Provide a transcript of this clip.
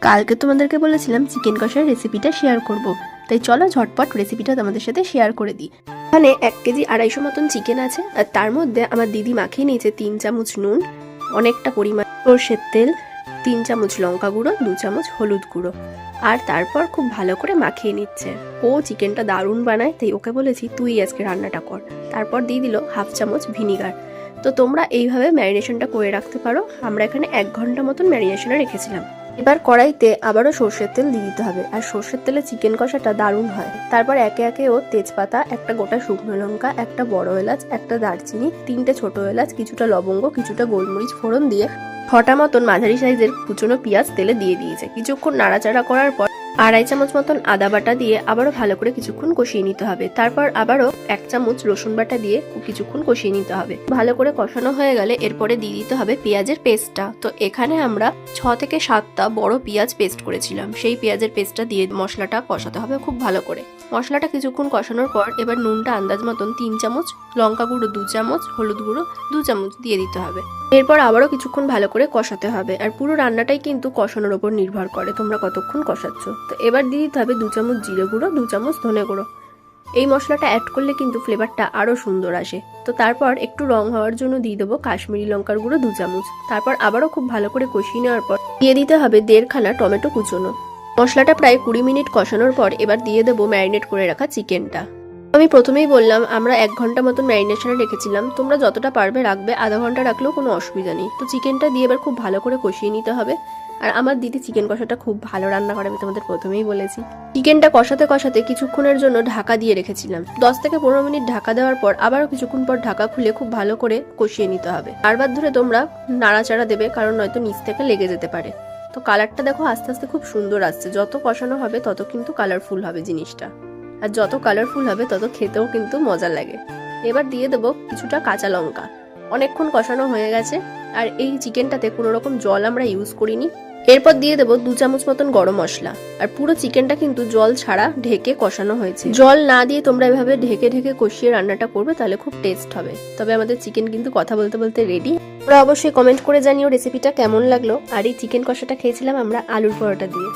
কালকে তোমাদেরকে বলেছিলাম চিকেন কষার রেসিপিটা শেয়ার করব, তাই চলো ঝটপট রেসিপিটা তোমাদের সাথে শেয়ার করে দিই। এখানে 1 কেজি 250 মতন চিকেন আছে, আর তার মধ্যে আমার দিদি মাখিয়ে নিয়েছে 3 চামচ নুন, অনেকটা পরিমাণ সরষের তেল, 3 চামচ লঙ্কা গুঁড়ো, 2 চামচ হলুদ গুঁড়ো, আর তারপর খুব ভালো করে মাখিয়ে নিচ্ছে। ও চিকেনটা দারুণ বানায়, তাই ওকে বলেছি তুই আজকে রান্নাটা কর। তারপর দিয়ে দিল 1/2 চামচ ভিনিগার। তো তোমরা এইভাবে ম্যারিনেশনটা করে রাখতে পারো। আমরা এখানে 1 ঘন্টা মতন ম্যারিনেশনে রেখেছিলাম। এবার কড়াইতে আবারও সর্ষের তেল দিয়ে দিতে হবে, আর সর্ষের তেলে চিকেন কষাটা দারুণ হয়। তারপর একে একে ও তেজপাতা, একটা গোটা শুকনো লঙ্কা, একটা বড় এলাচ, একটা দারচিনি, 3টে ছোট এলাচ, কিছুটা লবঙ্গ, কিছুটা গোলমরিচ ফোড়ন দিয়ে 6টা মতন মাঝারি সাইজের কুচনো পেঁয়াজ তেলে দিয়ে দিয়েছে। কিছুক্ষণ নাড়াচাড়া করার পর 2.5 চামচ মতন আদা বাটা দিয়ে আবারও ভালো করে কিছুক্ষণ কষিয়ে নিতে হবে। তারপর আবারও 1 চামচ রসুন বাটা দিয়ে কিছুক্ষণ কষিয়ে নিতে হবে। ভালো করে কষানো হয়ে গেলে এরপরে দিয়ে দিতে হবে পেঁয়াজের পেস্টটা। তো এখানে আমরা 6 থেকে 7টা বড় পেঁয়াজ পেস্ট করেছিলাম, সেই পেঁয়াজের পেস্টটা দিয়ে মশলাটা কষাতে হবে খুব ভালো করে। মশলাটা কিছুক্ষণ কষানোর পর এবার নুনটা আন্দাজ মতন 3 চামচ, লঙ্কা গুঁড়ো 2 চামচ, হলুদ গুঁড়ো 2 চামচ দিয়ে দিতে হবে। এরপর আবারও কিছুক্ষণ ভালো করে কষাতে হবে, আর পুরো রান্নাটাই কিন্তু কষানোর উপর নির্ভর করে তোমরা কতক্ষণ কষাচ্ছ। তো এবার দিয়ে দিতে হবে 2 চামচ জিরে গুঁড়ো, 2 চামচ ধনে গুঁড়ো। এই মশলাটা অ্যাড করলে কিন্তু ফ্লেভারটা আরো সুন্দর আসে। তো তারপর একটু রং হওয়ার জন্য দিয়ে দেবো কাশ্মীরি লঙ্কার গুঁড়ো 2 চামচ। তারপর আবারও খুব ভালো করে কষিয়ে নেওয়ার পর দিয়ে দিতে হবে 1.5 খানা টমেটো কুচোনো। মশলাটা প্রায় 20 মিনিট কষানোর পর এবার দিয়ে দেবো ম্যারিনেট করে রাখা চিকেনটা। আমি প্রথমেই বললাম আমরা 1 ঘন্টা মতন ম্যারিনেশনে রেখেছিলাম, তোমরা যতটা পারবে রাখবে, আধা ঘন্টা রাখলেও কোনো অসুবিধা নেই। তো চিকেনটা দিয়ে এবার খুব ভালো করে কষিয়ে নিতে হবে। আর আমার দিদি চিকেন কষাটা খুব ভালো রান্না করে, আমি তোমাদের প্রথমেই বলেছি। চিকেনটা কষাতে কষাতে কিছুক্ষণের জন্য ঢাকা দিয়ে রেখেছিলাম। 10 থেকে 15 মিনিট ঢাকা দেওয়ার পর আবারও কিছুক্ষণ পর ঢাকা খুলে খুব ভালো করে কষিয়ে নিতে হবে। বারবার ধরে তোমরা নাড়াচাড়া দেবে, কারণ নয়তো নিচ থেকে লেগে যেতে পারে। তো কালারটা দেখো আস্তে আস্তে খুব সুন্দর আসছে। যত কষানো হবে তত কিন্তু কালারফুল হবে জিনিসটা, আর যত কালারফুল হবে তত খেতেও কিন্তু মজা লাগে। এবার দিয়ে দেবো কিছুটা কাঁচা লঙ্কা। অনেকক্ষণ কষানো হয়ে গেছে, আর এই চিকেনটাতে কোনো রকম জল আমরা ইউজ করিনি। এরপর দিয়ে দেবো 2 চামচ মতন গরম মশলা। আর পুরো চিকেনটা কিন্তু জল ছাড়া ঢেকে কষানো হয়েছে। জল না দিয়ে তোমরা এভাবে ঢেকে ঢেকে কষিয়ে রান্নাটা করবে, তাহলে খুব টেস্ট হবে। তবে আমাদের চিকেন কিন্তু কথা বলতে বলতে রেডি। তোমরা অবশ্যই কমেন্ট করে জানিও রেসিপিটা কেমন লাগলো। আর এই চিকেন কষাটা খেয়েছিলাম আমরা আলুর পরোটা দিয়ে।